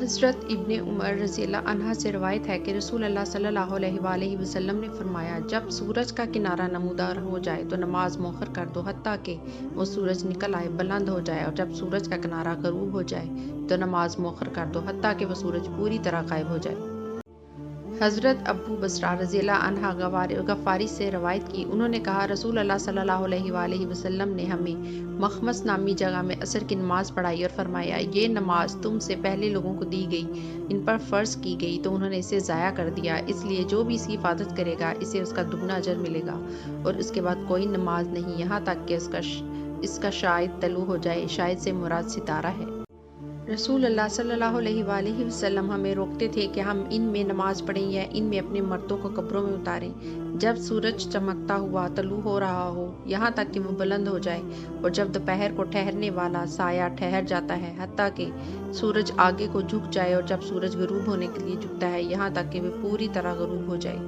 हज़रत इब्ने उमर रज़ियल्लाहु अन्हा से रवायत है कि रसूल अल्लाह सल्लल्लाहु अलैहि वसल्लम ने फरमाया, जब सूरज का किनारा नमूदार हो जाए तो नमाज मौखर कर दो हत्ता कि वो सूरज निकल आए, बुलंद हो जाए, और जब सूरज का किनारा गरूब हो जाए तो नमाज मौखर कर दो हत्ता कि वो सूरज पूरी तरह गायब हो जाए। हज़रत अबू बसरा रज़ियल्लाहु अन्हा गफ़ारी से रवायत की, उन्होंने कहा, रसूल अल्लाह सल्लल्लाहु अलैहि वसल्लम ने हमें मखमस नामी जगह में असर की नमाज़ पढ़ाई और फरमाया, ये नमाज तुमसे पहले लोगों को दी गई, इन पर फ़र्ज़ की गई तो उन्होंने इसे ज़ाया कर दिया, इसलिए जो भी इसकी हिफाजत करेगा इसे उसका दुगना अजर मिलेगा, और उसके बाद कोई नमाज नहीं यहाँ तक कि इसका शायद तलू हो जाए। शायद से मुराद सितारा है। रसूल अल्लाह सल्लल्लाहु अलैहि वसल्लम हमें रोकते थे कि हम इन में नमाज पढ़ें या इन में अपने मर्दों को कब्रों में उतारें जब सूरज चमकता हुआ तलू हो रहा हो, यहाँ तक कि वो बुलंद हो जाए, और जब दोपहर को ठहरने वाला साया ठहर जाता है, हत्ता कि सूरज आगे को झुक जाए, और जब सूरज गरूब होने के लिए झुकता है, यहाँ तक कि वह पूरी तरह गरूब हो जाए।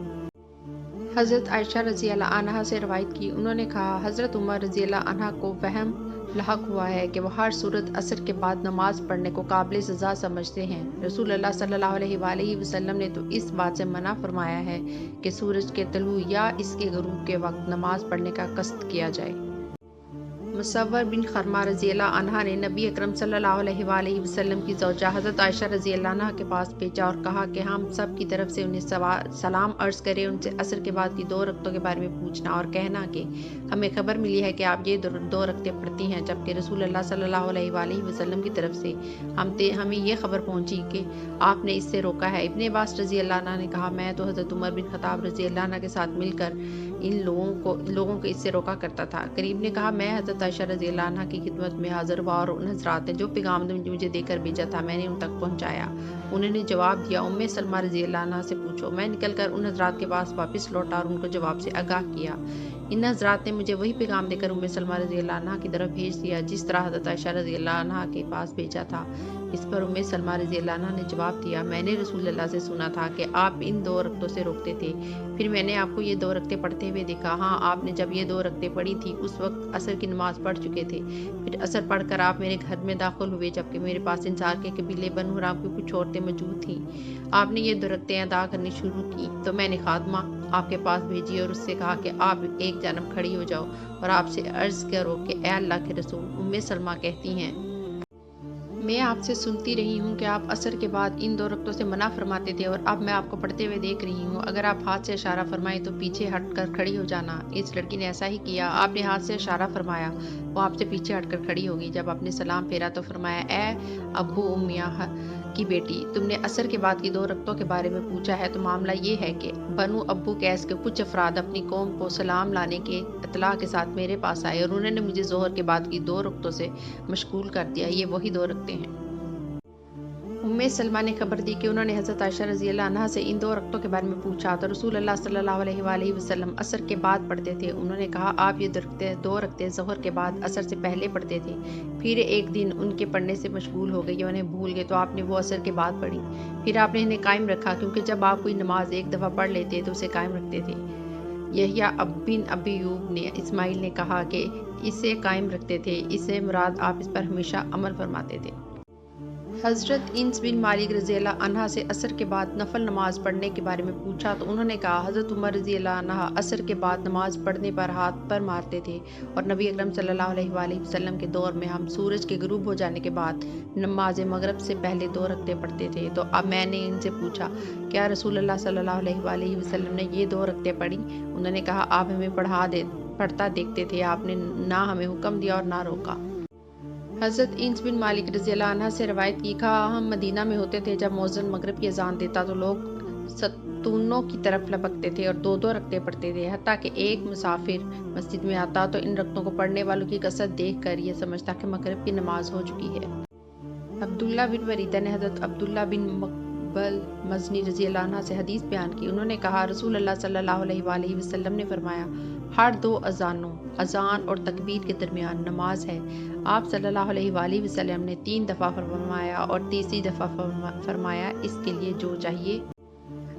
हज़रत आयशा रज़ियल्लाहु अन्हा से रवायत की, उन्होंने कहा, हज़रत उमर रज़ियल्लाहु अन्हा को वहम लाहक हुआ है कि वह हर सूरत असर के बाद नमाज पढ़ने को काबिल सज़ा समझते हैं। रसूल अल्लाह सल्लल्लाहु अलैहि वसल्लम ने तो इस बात से मना फरमाया है कि सूरज के तलू या इसके गरूब के वक्त नमाज पढ़ने का कस्द किया जाए। मुसव्वर बिन खरमा रज़ियल्लाहु अन्हा ने नबी अकरम सल्लल्लाहु अलैहि वसल्लम की ज़ौजा हज़रत आयशा रज़ियल्लाहु अन्हा के पास भेजा और कहा कि हम सब की तरफ से उन्हें सलाम अर्ज़ करें, उनसे असर के बाद की 2 रकतों के बारे में पूछना और कहना कि हमें खबर मिली है कि आप ये 2 रकतें पढ़ती हैं, जबकि रसूल अल्लाह सल्लल्लाहु अलैहि वसल्लम की तरफ से हमें ये खबर पहुंची कि आपने इससे रोका है। इब्ने अब्बास रज़ियल्लाहु अन्हा ने कहा, मैं तो हज़रत उमर बिन खत्ताब रज़ियल्लाहु अन्हा के साथ मिलकर इन लोगों को इससे रोका करता था। करीब ने कहा, मैं हज़रत आयशा रज़ियल्लाहु अन्हा की खिदमत में हाज़िर हुआ और उन हज़रात ने जो पैगाम मुझे देकर भेजा था मैंने उन तक पहुँचाया। उन्होंने जवाब दिया, उम्मे सलमा रज़ियल्लाहु अन्हा से पूछो। मैं निकलकर उन हज़रात के पास वापस लौटा और उनको जवाब से आगाह किया। इन हज़रात ने मुझे वही पैगाम देकर उम्मे सलमा रज़ियल्लाहु अन्हा की तरफ भेज दिया जिस तरह हज़रत आयशा रज़ियल्लाहु अन्हा के पास भेजा था। इस पर उम्मे सलमा रज़ियल्लाहु अन्हा ने जवाब दिया, मैंने रसूल अल्लाह से सुना था कि आप इन 2 रकतों से रोकते थे, फिर मैंने आपको ये 2 रकतें पढ़ते हुए देखा। हाँ, आपने जब ये 2 रकतें पढ़ी थी उस वक्त असर की नमाज पढ़ चुके थे। फिर असर पढ़कर आप मेरे घर में दाखिल हुए, जबकि मेरे पास इंसार के कबीले बनु हराम की कुछ औरतें मौजूद थीं। आपने ये 2 रकतें अदा करनी शुरू की तो मैंने खादमा आपके पास भेजी और उससे कहा कि आप एक जानब खड़ी हो जाओ और आपसे अर्ज करो कि ए अल्लाह के रसूल। उम्मे सलमा कहती हैं, मैं आपसे सुनती रही हूँ कि आप असर के बाद इन 2 रकतों से मना फरमाते थे, और अब मैं आपको पढ़ते हुए देख रही हूँ। अगर आप हाथ से इशारा फरमाएं तो पीछे हटकर खड़ी हो जाना। इस लड़की ने ऐसा ही किया। आपने हाथ से इशारा फरमाया, वो आपसे पीछे हटकर खड़ी होगी। जब आपने सलाम फेरा तो फरमाया, ए अब्बू उम्मिया की बेटी, तुमने असर के बाद की 2 रकतों के बारे में पूछा है, तो मामला ये है कि बनु अब्बू कैस के कुछ अफराद अपनी कौम को सलाम लाने के इत्तला के साथ मेरे पास आए और उन्होंने मुझे जोहर के बाद की 2 रकतों से मशगूल कर दिया। ये वही 2 रकतें हैं। उम्मे सलमा ने खबर दी कि उन्होंने हज़रत आयशा रज़ियल्लाहु अन्हा से इन 2 रकतों के बारे में पूछा तो रसूल अल्लाह सल्लल्लाहु अलैहि वसल्लम असर के बाद पढ़ते थे। उन्होंने कहा, आप ये 2 रकतें ज़ोहर के बाद असर से पहले पढ़ते थे। फिर एक दिन उनके पढ़ने से मशगूल हो गई, उन्हें भूल गए, तो आपने वो असर के बाद पढ़ी। फिर आपने इन्हें कायम रखा, क्योंकि जब आप कोई नमाज एक दफ़ा पढ़ लेते तो उसे कायम रखते थे। यहिया बिन अबी यूब ने इस्माइल ने कहा कि इसे कायम रखते थे, इससे मुराद आप इस पर हमेशा अमल फरमाते थे। हज़रत इन्स बिन मालिक रज़ियल्लाहु अन्हा से असर के बाद नफल नमाज पढ़ने के बारे में पूछा तो उन्होंने कहा, हज़रत उमर रज़ियल्लाहु अन्हा असर के बाद नमाज पढ़ने पर हाथ पर मारते थे, और नबी अकरम सल्लल्लाहु अलैहि वसल्लम के दौर में हम सूरज के गुरूब हो जाने के बाद नमाज मगरिब से पहले 2 रकतें पढ़ते थे। तो अब मैंने इनसे पूछा, क्या रसूल अल्लाह सल्लल्लाहु अलैहि वसल्लम ने ये 2 रकतें पढ़ी? उन्होंने कहा, आप हमें पढ़ता देखते थे, आपने ना हमें हुक्म दिया और ना रोका। हज़रत इन्स बिन मालिक रज़ियल्लाहु अन्हा से रवायत की, कहा, हम मदीना में होते थे, जब मौज़िन मगरिब की अज़ान देता तो लोग सतूनों की तरफ लपकते थे और 2-2 रकतें पढ़ते थे, हत्ता कि एक मुसाफिर मस्जिद में आता तो इन रकतों को पढ़ने वालों की कसरत देख कर यह समझता कि मगरिब की नमाज हो चुकी है। अब्दुल्ला बिन वरीदा ने हज़रत अब्दुल्ला बिन मकबल मज़नी रज़ियल्लाहु अन्हा से हदीस बयान की। उन्होंने कहा, रसूल अल्लाह सल्लल्लाहु अलैहि वसल्लम ने फरमाया, हर 2 अज़ान और तकबीर के दरमियान नमाज है। आप सल्लल्लाहु अलैहि वसल्लम ने 3 दफ़ा फरमाया और तीसरी दफ़ा फरमाया, इसके लिए जो चाहिए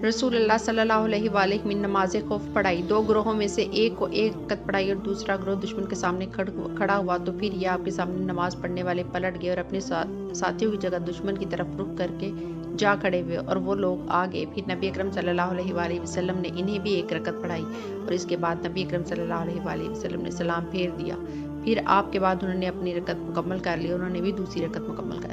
رسول اللہ صلی اللہ علیہ وآلہ میں نماز خوف پڑھائی۔ دو گروہوں میں سے ایک کو ایک رکعت پڑھائی اور دوسرا گروہ دشمن کے سامنے کھڑا ہوا تو پھر یہ آپ کے سامنے نماز پڑھنے والے پلٹ گئے اور اپنے ساتھیوں کی جگہ دشمن کی طرف رخ کر کے جا کھڑے ہوئے اور وہ لوگ آ گئے۔ پھر نبی اکرم صلی اللہ علیہ وآلہ وسلم نے انہیں بھی ایک رکعت پڑھائی اور اس کے بعد نبی اکرم صلی اللہ علیہ وآلہ وسلم نے سلام پھیر دیا۔ پھر آپ کے بعد انہوں نے اپنی رکعت مکمل کر لی اور انہوں نے بھی دوسری رکعت مکمل کر لی۔